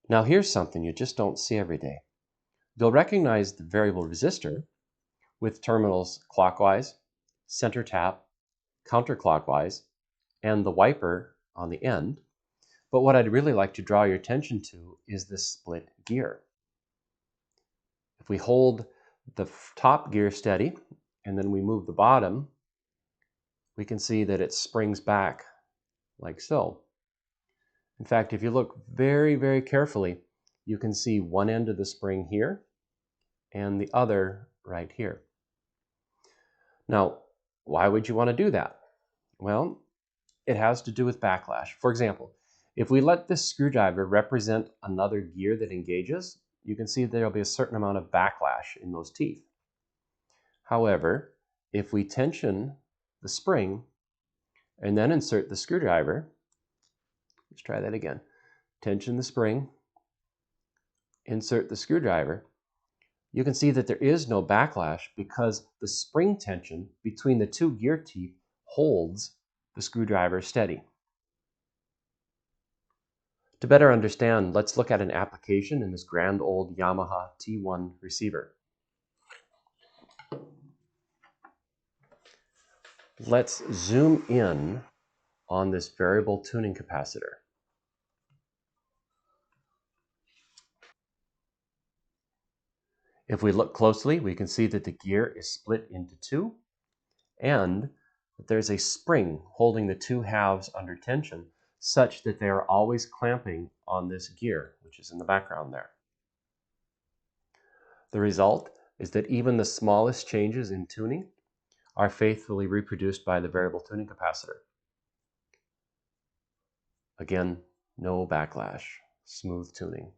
Now here's something you just don't see every day. You'll recognize the variable resistor with terminals clockwise, center tap, counterclockwise, and the wiper on the end. But what I'd really like to draw your attention to is this split gear. If we hold the top gear steady and then we move the bottom, we can see that it springs back like so. In fact, if you look very, very carefully, you can see one end of the spring here and the other right here. Now, why would you want to do that? Well, it has to do with backlash. For example, if we let this screwdriver represent another gear that engages, you can see there'll be a certain amount of backlash in those teeth. However, if we tension the spring and then insert the screwdriver, let's try that again. Tension the spring, insert the screwdriver, you can see that there is no backlash because the spring tension between the two gear teeth holds the screwdriver steady. To better understand, let's look at an application in this grand old Yamaha T1 receiver. Let's zoom in on this variable tuning capacitor. If we look closely, we can see that the gear is split into two and that there's a spring holding the two halves under tension such that they are always clamping on this gear, which is in the background there. The result is that even the smallest changes in tuning are faithfully reproduced by the variable tuning capacitor. Again, no backlash, smooth tuning.